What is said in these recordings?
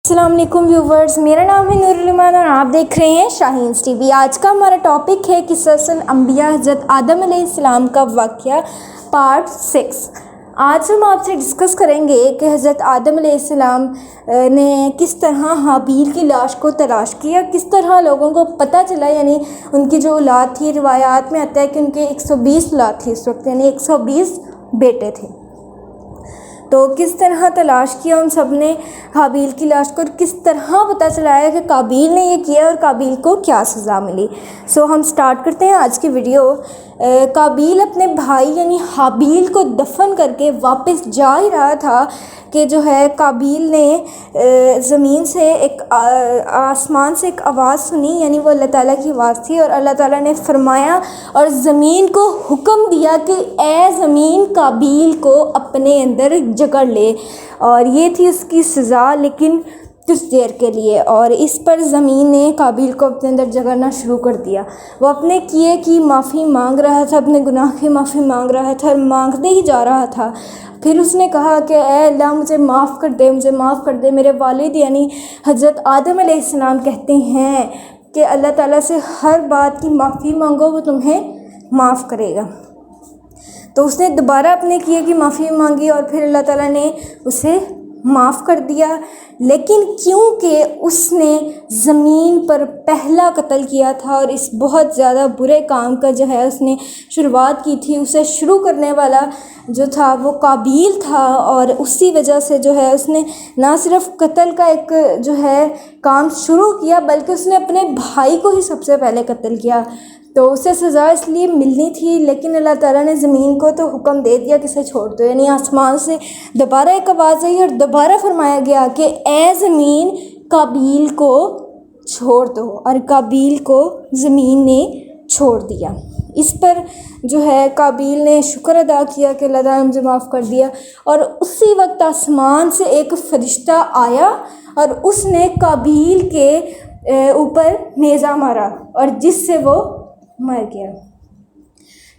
السلام علیکم ویورز، میرا نام ہے نور المان اور آپ دیکھ رہے ہیں شاہینز ٹی وی۔ آج کا ہمارا ٹاپک ہے قصص الانبیاء، حضرت آدم علیہ السلام کا واقعہ پارٹ 6۔ آج ہم آپ سے ڈسکس کریں گے کہ حضرت آدم علیہ السلام نے کس طرح حابیل کی لاش کو تلاش کیا، کس طرح لوگوں کو پتہ چلا، یعنی ان کی جو اولاد تھی، روایات میں آتا ہے کہ ان کے 120 اولاد تھی اس وقت، یعنی 120 بیٹے تھے۔ تو کس طرح تلاش کیا ان سب نے حابیل کی لاش کو، اور کس طرح پتہ چلایا کہ قابیل نے یہ کیا اور قابیل کو کیا سزا ملی۔ ہم سٹارٹ کرتے ہیں آج کی ویڈیو۔ قابیل اپنے بھائی یعنی حابیل کو دفن کر کے واپس جا ہی رہا تھا کہ جو ہے قابیل نے زمین سے آسمان سے ایک آواز سنی، یعنی وہ اللہ تعالیٰ کی آواز تھی، اور اللہ تعالیٰ نے فرمایا اور زمین کو حکم دیا کہ اے زمین قابیل کو اپنے اندر جکڑ لے، اور یہ تھی اس کی سزا، لیکن کچھ دیر کے لیے۔ اور اس پر زمین نے قابیل کو اپنے اندر جگڑنا شروع کر دیا۔ وہ اپنے کیے کی معافی مانگ رہا تھا، اپنے گناہ کی معافی مانگ رہا تھا، اور مانگتے ہی جا رہا تھا۔ پھر اس نے کہا کہ اے اللہ مجھے معاف کر دے، مجھے معاف کر دے۔ میرے والد یعنی حضرت آدم علیہ السلام کہتے ہیں کہ اللہ تعالیٰ سے ہر بات کی معافی مانگو، وہ تمہیں معاف کرے گا۔ تو اس نے دوبارہ اپنے کیے کی معافی مانگی اور پھر اللہ تعالیٰ نے اسے معاف کر دیا، لیکن کیونکہ اس نے زمین پر پہلا قتل کیا تھا اور اس بہت زیادہ برے کام کا جو ہے اس نے شروعات کی تھی، اسے شروع کرنے والا جو تھا وہ قابیل تھا، اور اسی وجہ سے جو ہے اس نے نہ صرف قتل کا ایک جو ہے کام شروع کیا، بلکہ اس نے اپنے بھائی کو ہی سب سے پہلے قتل کیا۔ تو اسے سزا اس لیے ملنی تھی، لیکن اللہ تعالیٰ نے زمین کو تو حکم دے دیا کہ اسے چھوڑ دو، یعنی آسمان سے دوبارہ ایک آواز آئی اور دوبارہ فرمایا گیا کہ اے زمین قابیل کو چھوڑ دو، اور قابیل کو زمین نے چھوڑ دیا۔ اس پر جو ہے قابیل نے شکر ادا کیا کہ اللہ تعالیٰ نے مجھے معاف کر دیا، اور اسی وقت آسمان سے ایک فرشتہ آیا اور اس نے قابیل کے اوپر نیزہ مارا، اور جس سے وہ مر گیا۔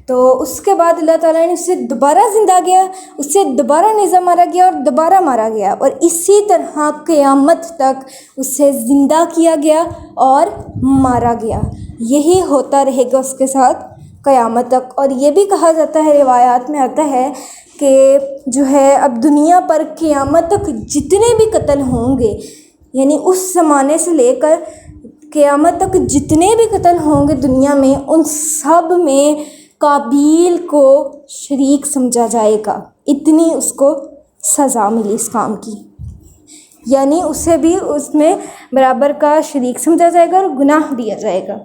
تو اس کے بعد اللہ تعالیٰ نے اسے دوبارہ زندہ کیا، اس سے دوبارہ نیزہ مارا گیا اور دوبارہ مارا گیا، اور اسی طرح قیامت تک اسے زندہ کیا گیا اور مارا گیا۔ یہی ہوتا رہے گا اس کے ساتھ قیامت تک۔ اور یہ بھی کہا جاتا ہے، روایات میں آتا ہے کہ جو ہے اب دنیا پر قیامت تک جتنے بھی قتل ہوں گے، یعنی اس زمانے سے لے کر قیامت تک جتنے بھی قتل ہوں گے دنیا میں، ان سب میں قابیل کو شریک سمجھا جائے گا، اتنی اس کو سزا ملی اس کام کی، یعنی اسے بھی اس میں برابر کا شریک سمجھا جائے گا اور گناہ دیا جائے گا۔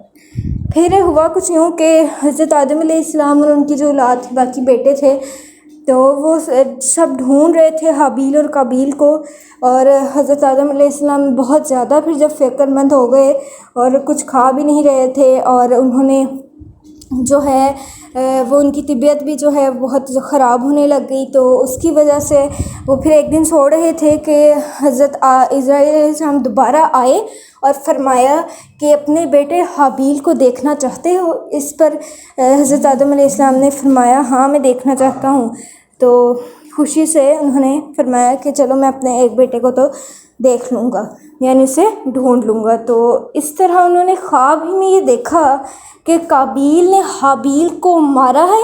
پھر ہوا کچھ یوں کہ حضرت آدم علیہ السلام اور ان کی جو اولاد تھی، باقی بیٹے تھے، تو وہ سب ڈھونڈ رہے تھے حابیل اور قابیل کو، اور حضرت آدم علیہ السلام بہت زیادہ پھر جب فکر مند ہو گئے اور کچھ کھا بھی نہیں رہے تھے، اور انہوں نے جو ہے وہ ان کی طبیعت بھی جو ہے بہت خراب ہونے لگ گئی، تو اس کی وجہ سے وہ پھر ایک دن سو رہے تھے کہ حضرت اسرائیل علیہ السلام دوبارہ آئے اور فرمایا کہ اپنے بیٹے حابیل کو دیکھنا چاہتے ہو؟ اس پر حضرت آدم علیہ السلام نے فرمایا ہاں میں دیکھنا چاہتا ہوں۔ تو خوشی سے انہوں نے فرمایا کہ چلو میں اپنے ایک بیٹے کو تو دیکھ لوں گا، یعنی اسے ڈھونڈ لوں گا۔ تو اس طرح انہوں نے خواب ہی میں یہ دیکھا کہ قابیل نے حابیل کو مارا ہے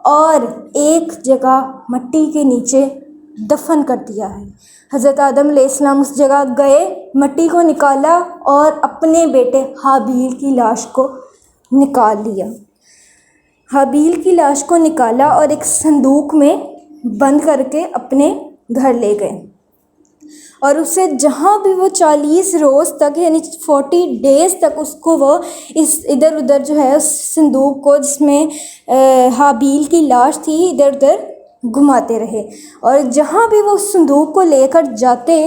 اور ایک جگہ مٹی کے نیچے دفن کر دیا ہے۔ حضرت آدم علیہ السلام اس جگہ گئے، مٹی کو نکالا اور اپنے بیٹے حابیل کی لاش کو نکال لیا۔ حابیل کی لاش کو نکالا اور ایک صندوق میں بند کر کے اپنے گھر لے گئے، اور اسے جہاں بھی وہ 40 روز تک یعنی 40 ڈیز تک اس کو وہ اس ادھر ادھر جو ہے اس صندوق کو جس میں حابیل کی لاش تھی ادھر ادھر گھماتے رہے، اور جہاں بھی وہ اس صندوق کو لے کر جاتے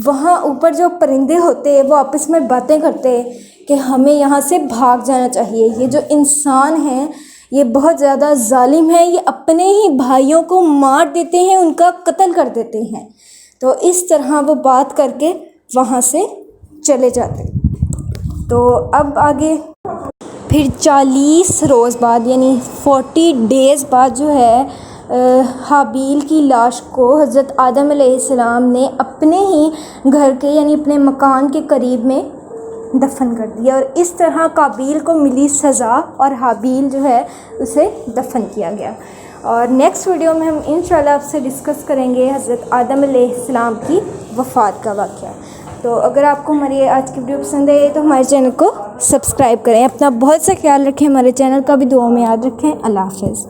وہاں اوپر جو پرندے ہوتے وہ آپس میں باتیں کرتے کہ ہمیں یہاں سے بھاگ جانا چاہیے، یہ جو انسان ہیں یہ بہت زیادہ ظالم ہے، یہ اپنے ہی بھائیوں کو مار دیتے ہیں، ان کا قتل کر دیتے ہیں۔ تو اس طرح وہ بات کر کے وہاں سے چلے جاتے۔ تو اب آگے پھر 40 روز بعد یعنی 40 ڈیز بعد جو ہے حابیل کی لاش کو حضرت آدم علیہ السلام نے اپنے ہی گھر کے یعنی اپنے مکان کے قریب میں دفن کر دیا، اور اس طرح قابیل کو ملی سزا اور حابیل جو ہے اسے دفن کیا گیا۔ اور نیکسٹ ویڈیو میں ہم انشاءاللہ آپ سے ڈسکس کریں گے حضرت آدم علیہ السلام کی وفات کا واقعہ۔ تو اگر آپ کو ہماری آج کی ویڈیو پسند ہے تو ہمارے چینل کو سبسکرائب کریں، اپنا بہت سا خیال رکھیں، ہمارے چینل کا بھی دعاؤں میں یاد رکھیں۔ اللہ حافظ۔